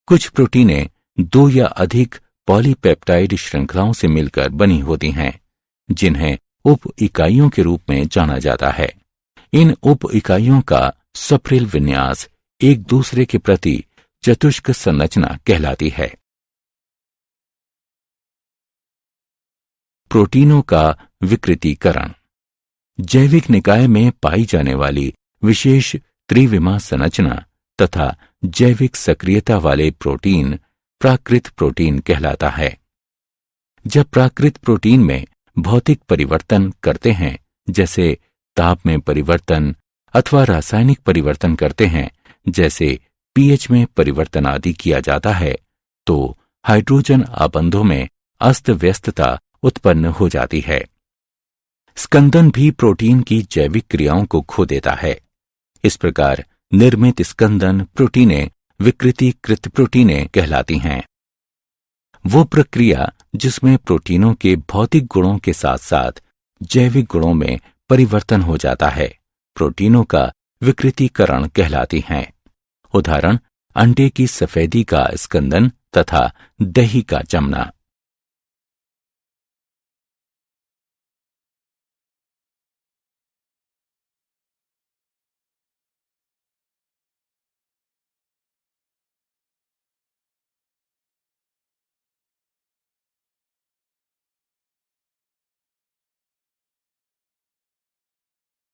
कुछ प्रोटीनें 2 या अधिक पॉलीपेप्टाइड श्रृंखलाओं से मिलकर बनी होती हैं जिन्हें उप इकाइयों के रूप में जाना जाता है। इन उप इकाइयों का सप्रिल विन्यास एक दूसरे के प्रति चतुष्क संरचना कहलाती है। प्रोटीनों का विकृतीकरण। जैविक निकाय में पाई जाने वाली विशेष त्रिविमा संरचना तथा जैविक सक्रियता वाले प्रोटीन प्राकृत प्रोटीन कहलाता है। जब प्राकृत प्रोटीन में भौतिक परिवर्तन करते हैं, जैसे ताप में परिवर्तन अथवा रासायनिक परिवर्तन करते हैं, जैसे पीएच में परिवर्तन आदि किया जाता है, तो हाइड्रोजन आबंधों में अस्त व्यस्तता उत्पन्न हो जाती है। स्कंदन भी प्रोटीन की जैविक क्रियाओं को खो देता है। इस प्रकार निर्मित स्कंदन प्रोटीनें विकृतीकृत प्रोटीनें कहलाती हैं। वो प्रक्रिया जिसमें प्रोटीनों के भौतिक गुणों के साथ साथ जैविक गुणों में परिवर्तन हो जाता है, प्रोटीनों का विकृतीकरण कहलाती हैं। उदाहरण, अंडे की सफेदी का स्कंदन तथा दही का जमना।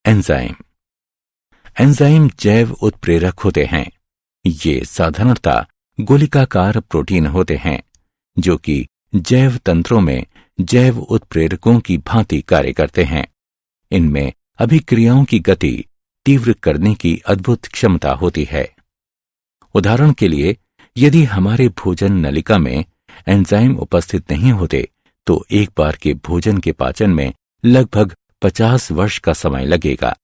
एंजाइम। एंजाइम जैव उत्प्रेरक होते हैं। ये साधारणतः गोलिकाकार प्रोटीन होते हैं जो कि जैव तंत्रों में जैव उत्प्रेरकों की भांति कार्य करते हैं। इनमें अभिक्रियाओं की गति तीव्र करने की अद्भुत क्षमता होती है। उदाहरण के लिए, यदि हमारे भोजन नलिका में एंजाइम उपस्थित नहीं होते तो एक बार के भोजन के पाचन में लगभग 50 वर्ष का समय लगेगा।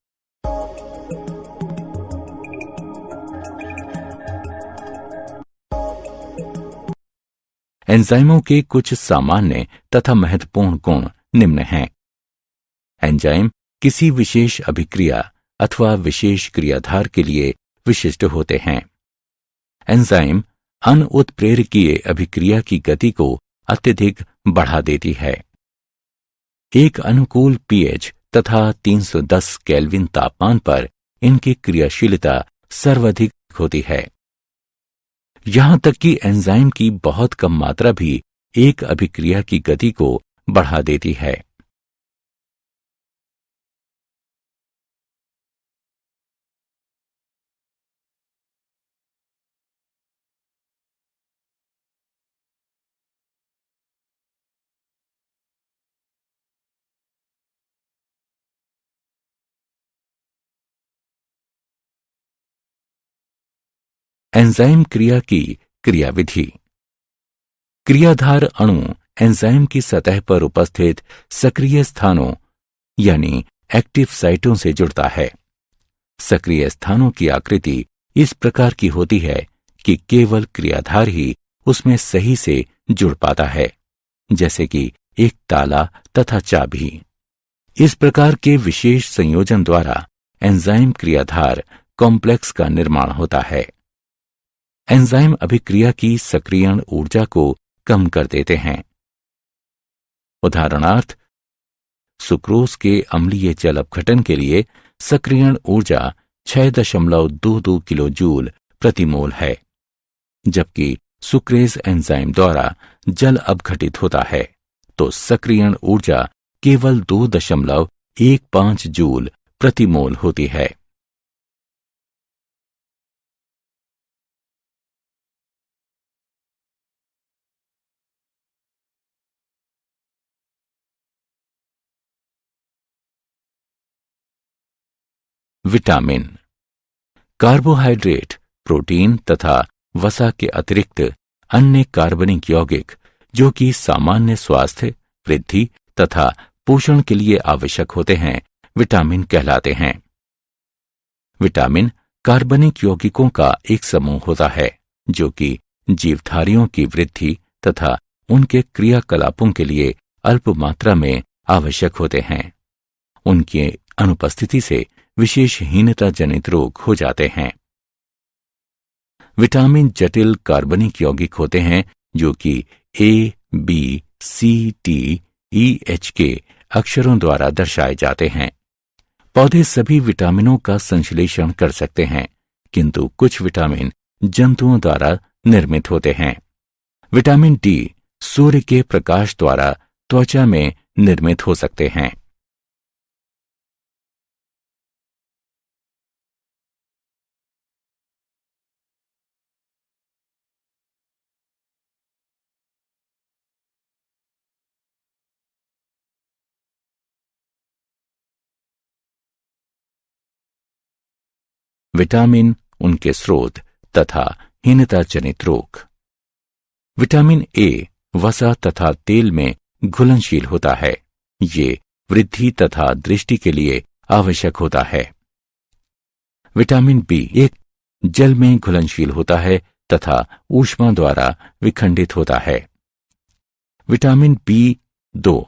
एंजाइमों के कुछ सामान्य तथा महत्वपूर्ण गुण निम्न हैं। एंजाइम किसी विशेष अभिक्रिया अथवा विशेष क्रियाधार के लिए विशिष्ट होते हैं। एंजाइम अनुत्प्रेरकीय अभिक्रिया की गति को अत्यधिक बढ़ा देती है। एक अनुकूल पीएच तथा 310 केल्विन तापमान पर इनकी क्रियाशीलता सर्वाधिक होती है। यहां तक कि एंजाइम की बहुत कम मात्रा भी एक अभिक्रिया की गति को बढ़ा देती है। एंजाइम क्रिया की क्रियाविधि। क्रियाधार अणु एंजाइम की सतह पर उपस्थित सक्रिय स्थानों यानी एक्टिव साइटों से जुड़ता है। सक्रिय स्थानों की आकृति इस प्रकार की होती है कि केवल क्रियाधार ही उसमें सही से जुड़ पाता है, जैसे कि एक ताला तथा चाबी। इस प्रकार के विशेष संयोजन द्वारा एंजाइम क्रियाधार कॉम्प्लेक्स का निर्माण होता है। एंजाइम अभिक्रिया की सक्रियण ऊर्जा को कम कर देते हैं। उदाहरणार्थ, सुक्रोज के अम्लीय जल अपघटन के लिए सक्रियण ऊर्जा 6.22 किलो जूल प्रति मोल है, जबकि सुक्रेज एंजाइम द्वारा जल अपघटित होता है तो सक्रियण ऊर्जा केवल 2.15 जूल प्रति मोल होती है। विटामिन। कार्बोहाइड्रेट, प्रोटीन तथा वसा के अतिरिक्त अन्य कार्बनिक यौगिक जो कि सामान्य स्वास्थ्य, वृद्धि तथा पोषण के लिए आवश्यक होते हैं, विटामिन कहलाते हैं। विटामिन कार्बनिक यौगिकों का एक समूह होता है जो कि जीवधारियों की वृद्धि तथा उनके क्रियाकलापों के लिए अल्प मात्रा में आवश्यक होते हैं। उनकी अनुपस्थिति से विशेषहीनता जनित रोग हो जाते हैं। विटामिन जटिल कार्बनिक यौगिक होते हैं जो कि ए, बी, सी, टी, ई, एच के अक्षरों द्वारा दर्शाए जाते हैं। पौधे सभी विटामिनों का संश्लेषण कर सकते हैं, किंतु कुछ विटामिन जंतुओं द्वारा निर्मित होते हैं। विटामिन डी सूर्य के प्रकाश द्वारा त्वचा में निर्मित हो सकते हैं। विटामिन, उनके स्रोत तथा हीनता जनित रोग। विटामिन ए वसा तथा तेल में घुलनशील होता है। ये वृद्धि तथा दृष्टि के लिए आवश्यक होता है। विटामिन बी एक जल में घुलनशील होता है तथा ऊष्मा द्वारा विखंडित होता है। विटामिन बी 2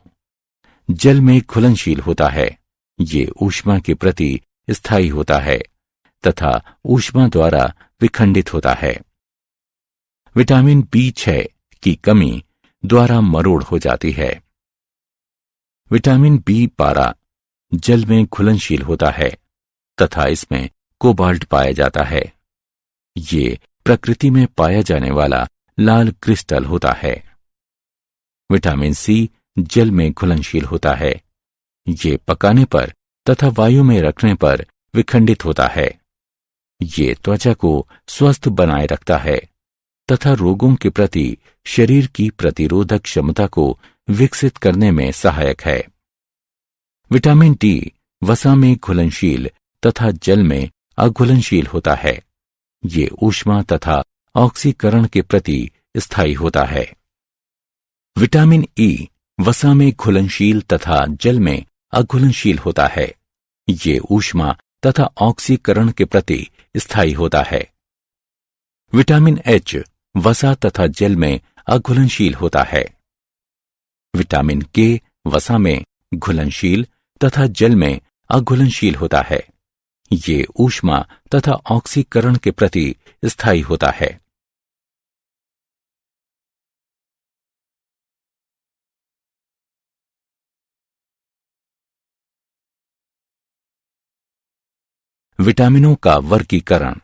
जल में घुलनशील होता है। ये ऊष्मा के प्रति स्थायी होता है तथा ऊष्मा द्वारा विखंडित होता है। विटामिन बी6 की कमी द्वारा मरोड़ हो जाती है। विटामिन बी12 जल में घुलनशील होता है तथा इसमें कोबाल्ट पाया जाता है। ये प्रकृति में पाया जाने वाला लाल क्रिस्टल होता है। विटामिन सी जल में घुलनशील होता है। ये पकाने पर तथा वायु में रखने पर विखंडित होता है। ये त्वचा को स्वस्थ बनाए रखता है तथा रोगों के प्रति शरीर की प्रतिरोधक क्षमता को विकसित करने में सहायक है। विटामिन डी वसा में घुलनशील तथा जल में अघुलनशील होता है। ये ऊष्मा तथा ऑक्सीकरण के प्रति स्थायी होता है। विटामिन ई वसा में घुलनशील तथा जल में अघुलनशील होता है। ये ऊष्मा तथा ऑक्सीकरण के प्रति स्थायी होता है। विटामिन एच वसा तथा जल में अघुलनशील होता है। विटामिन के वसा में घुलनशील तथा जल में अघुलनशील होता है। ये ऊष्मा तथा ऑक्सीकरण के प्रति स्थायी होता है। विटामिनों का वर्गीकरण।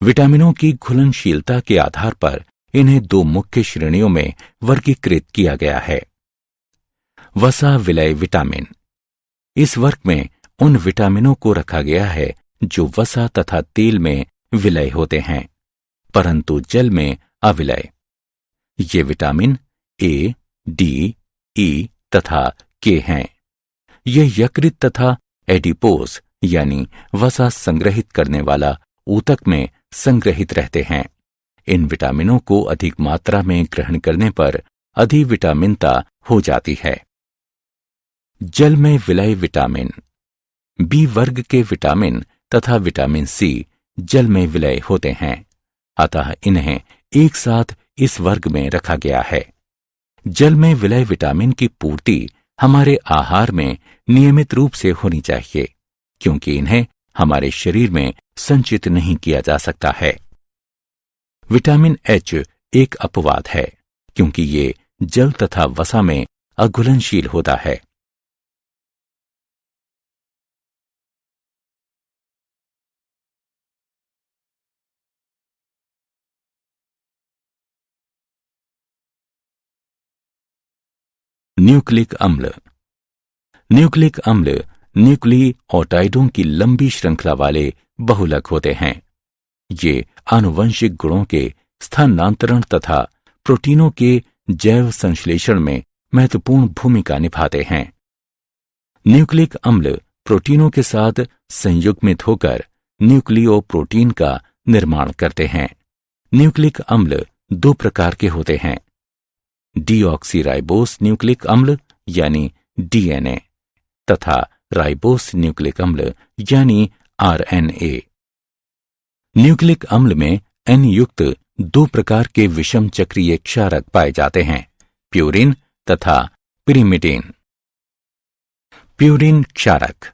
विटामिनों की घुलनशीलता के आधार पर इन्हें दो मुख्य श्रेणियों में वर्गीकृत किया गया है। वसा विलय विटामिन। इस वर्ग में उन विटामिनों को रखा गया है जो वसा तथा तेल में विलय होते हैं परंतु जल में अविलय। ये विटामिन ए, डी, ई तथा के हैं। ये यकृत तथा एडिपोज यानी वसा संग्रहित करने वाला ऊतक में संग्रहित रहते हैं। इन विटामिनों को अधिक मात्रा में ग्रहण करने पर अधिविटामिनता हो जाती है। जल में विलय विटामिन। बी वर्ग के विटामिन तथा विटामिन सी जल में विलय होते हैं, अतः इन्हें एक साथ इस वर्ग में रखा गया है। जल में विलय विटामिन की पूर्ति हमारे आहार में नियमित रूप से होनी चाहिए क्योंकि इन्हें हमारे शरीर में संचित नहीं किया जा सकता है। विटामिन एच एक अपवाद है क्योंकि ये जल तथा वसा में अघुलनशील होता है। न्यूक्लिक अम्ल। न्यूक्लिक अम्ल न्यूक्लियोटाइडों की लंबी श्रृंखला वाले बहुलक होते हैं। ये आनुवंशिक गुणों के स्थानांतरण तथा प्रोटीनों के जैव संश्लेषण में महत्वपूर्ण भूमिका निभाते हैं। न्यूक्लिक अम्ल प्रोटीनों के साथ संयुग्मित होकर न्यूक्लियोप्रोटीन का निर्माण करते हैं। न्यूक्लिक अम्ल दो प्रकार के होते हैं, डीऑक्सीराइबोस न्यूक्लिक अम्ल यानी डीएनए तथा राइबोस न्यूक्लिक अम्ल यानी आरएनए। न्यूक्लिक अम्ल में एन युक्त दो प्रकार के विषम चक्रीय क्षारक पाए जाते हैं, प्यूरिन तथा पिरिमिडिन। प्यूरिन क्षारक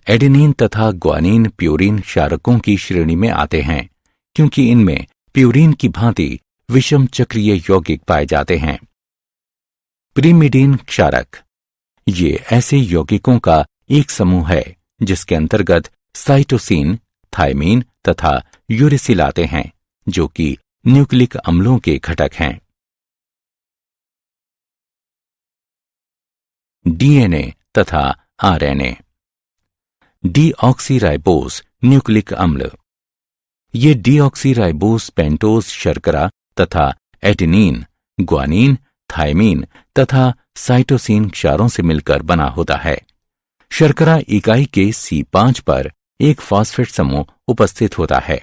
एडेनिन तथा ग्वानिन प्यूरिन क्षारकों की श्रेणी में आते हैं क्योंकि इनमें प्यूरिन की भांति विषम चक्रीय यौगिक पाए जाते हैं। पिरिमिडिन क्षारक ये ऐसे यौगिकों का एक समूह है जिसके अंतर्गत साइटोसिन, थायमीन तथा यूरिसिल आते हैं जो कि न्यूक्लिक अम्लों के घटक हैं। डीएनए तथा आरएनए। डीऑक्सीराइबोस न्यूक्लिक अम्ल ये डीऑक्सीराइबोस पेंटोज शर्करा तथा एडेनिन, ग्वानिन, थायमीन तथा साइटोसिन क्षारों से मिलकर बना होता है। शर्करा इकाई के C5 पर एक फॉस्फेट समूह उपस्थित होता है।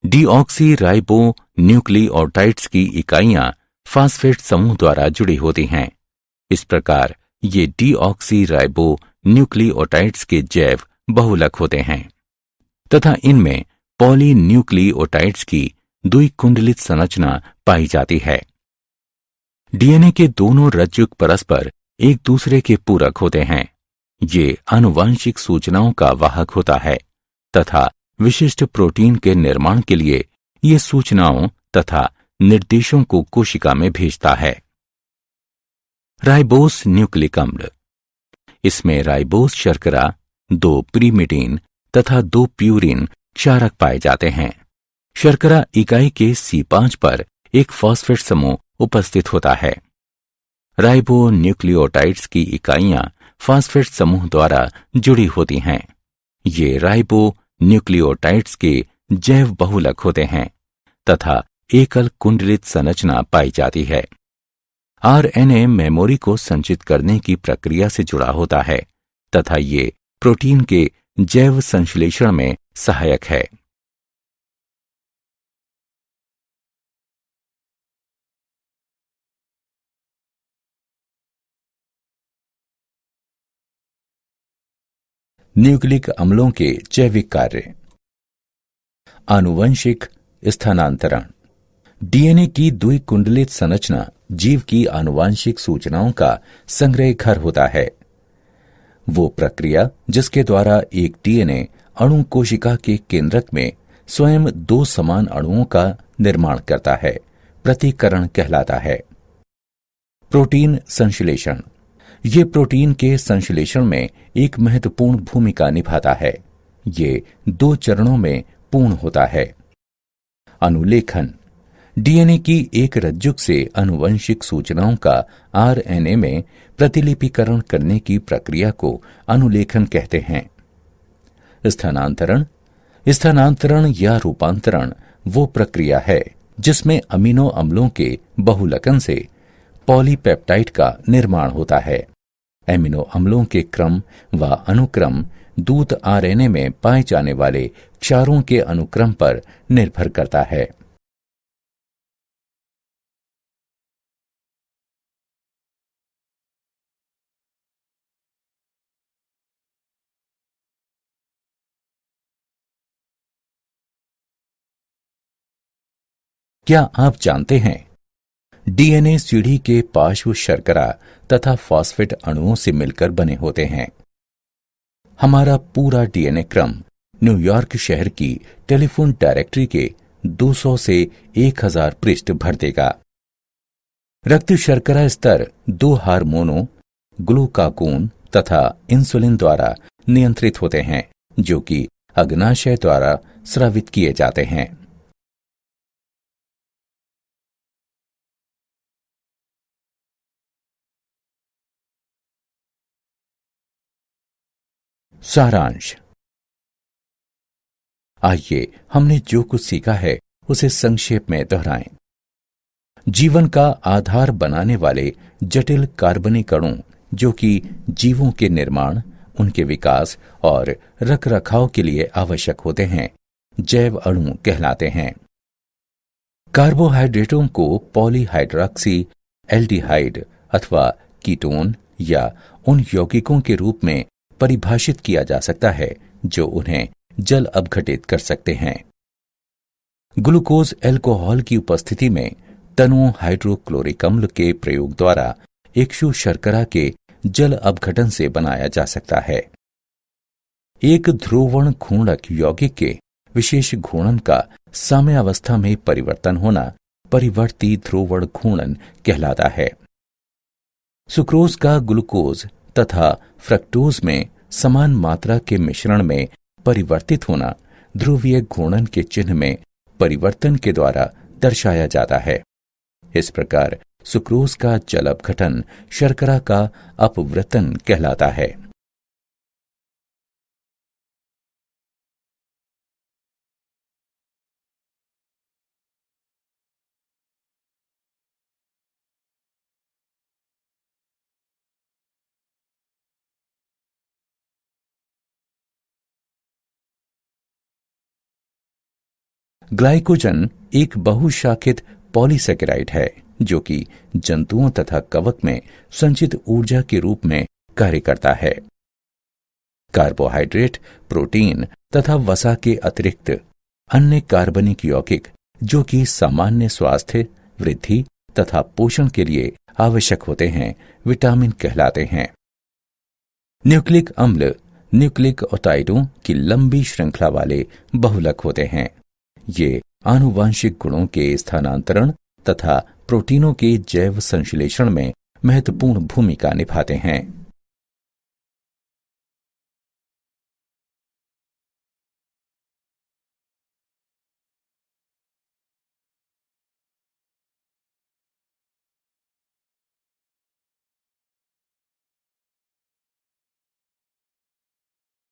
डीऑक्सीराइबो न्यूक्लियोटाइड्स की इकाइयां फॉस्फेट समूह द्वारा जुड़ी होती हैं। इस प्रकार ये डीऑक्सीराइबो न्यूक्लियोटाइड्स के जैव बहुलक होते हैं तथा इनमें पॉलीन्यूक्लियोटाइड्स की द्विकुंडलित संरचना पाई जाती है। डीएनए के दोनों रज्जुक परस्पर एक दूसरे के पूरक होते हैं। ये आनुवांशिक सूचनाओं का वाहक होता है तथा विशिष्ट प्रोटीन के निर्माण के लिए ये सूचनाओं तथा निर्देशों को कोशिका में भेजता है। राइबोस न्यूक्लिक अम्ल इसमें राइबोस शर्करा, 2 पिरिमिडिन तथा 2 प्यूरिन क्षारक पाए जाते हैं। शर्करा इकाई के C5 पर एक फॉस्फेट समूह उपस्थित होता है। राइबो न्यूक्लियोटाइड्स की इकाइयां फास्फेट समूह द्वारा जुड़ी होती हैं। ये राइबो न्यूक्लियोटाइड्स के जैव बहुलक होते हैं तथा एकल कुंडलित संरचना पाई जाती है। आरएनए मेमोरी को संचित करने की प्रक्रिया से जुड़ा होता है तथा ये प्रोटीन के जैव संश्लेषण में सहायक है। न्यूक्लिक अम्लों के जैविक कार्य। आनुवंशिक स्थानांतरण। डीएनए की द्विकुंडलित संरचना जीव की आनुवंशिक सूचनाओं का संग्रह घर होता है। वो प्रक्रिया जिसके द्वारा एक डीएनए अणु कोशिका के केंद्रक में स्वयं दो समान अणुओं का निर्माण करता है, प्रतिकरण कहलाता है। प्रोटीन संश्लेषण। ये प्रोटीन के संश्लेषण में एक महत्वपूर्ण भूमिका निभाता है। ये दो चरणों में पूर्ण होता है। अनुलेखन। डीएनए की एक रज्जुक से आनुवंशिक सूचनाओं का आरएनए में प्रतिलिपिकरण करने की प्रक्रिया को अनुलेखन कहते हैं। स्थानांतरण। स्थानांतरण या रूपांतरण वो प्रक्रिया है जिसमें अमीनो अम्लों के बहुलकन से पॉलीपेप्टाइड का निर्माण होता है। एमिनो अम्लों के क्रम व अनुक्रम दूत आरएनए में पाए जाने वाले क्षारों के अनुक्रम पर निर्भर करता है। क्या आप जानते हैं डीएनए सीढ़ी के पार्श्व शर्करा तथा फॉस्फेट अणुओं से मिलकर बने होते हैं। हमारा पूरा डीएनए क्रम न्यूयॉर्क शहर की टेलीफोन डायरेक्टरी के 200 से 1000 पृष्ठ भर देगा। रक्त शर्करा स्तर दो हार्मोनों ग्लूकागोन तथा इंसुलिन द्वारा नियंत्रित होते हैं जो कि अग्नाशय द्वारा स्रावित किए जाते हैं। सारांश। आइए हमने जो कुछ सीखा है उसे संक्षेप में दोहराएं। जीवन का आधार बनाने वाले जटिल कार्बनिक अणु जो कि जीवों के निर्माण, उनके विकास और रखरखाव के लिए आवश्यक होते हैं, जैव अणु कहलाते हैं। कार्बोहाइड्रेटों को पॉलीहाइड्रॉक्सी एल्डिहाइड अथवा कीटोन या उन यौगिकों के रूप में परिभाषित किया जा सकता है जो उन्हें जल अपघटित कर सकते हैं। ग्लूकोज अल्कोहल की उपस्थिति में तनु हाइड्रोक्लोरिक अम्ल के प्रयोग द्वारा इक्षु शर्करा के जल अपघटन से बनाया जा सकता है। एक ध्रुवण घूर्णक यौगिक के विशेष घूर्णन का साम्यावस्था में परिवर्तन होना परिवर्ती ध्रुवण घूर्णन कहलाता है। सुक्रोज का ग्लूकोज तथा फ्रक्टोज में समान मात्रा के मिश्रण में परिवर्तित होना ध्रुवीय घूर्णन के चिन्ह में परिवर्तन के द्वारा दर्शाया जाता है। इस प्रकार सुक्रोज का जल अपघटन शर्करा का अपवर्तन कहलाता है। ग्लाइकोजन एक बहुशाखित पॉलीसेकेराइड है जो कि जंतुओं तथा कवक में संचित ऊर्जा के रूप में कार्य करता है। कार्बोहाइड्रेट, प्रोटीन तथा वसा के अतिरिक्त अन्य कार्बनिक यौगिक जो कि सामान्य स्वास्थ्य, वृद्धि तथा पोषण के लिए आवश्यक होते हैं, विटामिन कहलाते हैं। न्यूक्लिक अम्ल न्यूक्लिक ओटाइडों की लंबी श्रृंखला वाले बहुलक होते हैं। ये आनुवंशिक गुणों के स्थानांतरण तथा प्रोटीनों के जैव संश्लेषण में महत्वपूर्ण भूमिका निभाते हैं।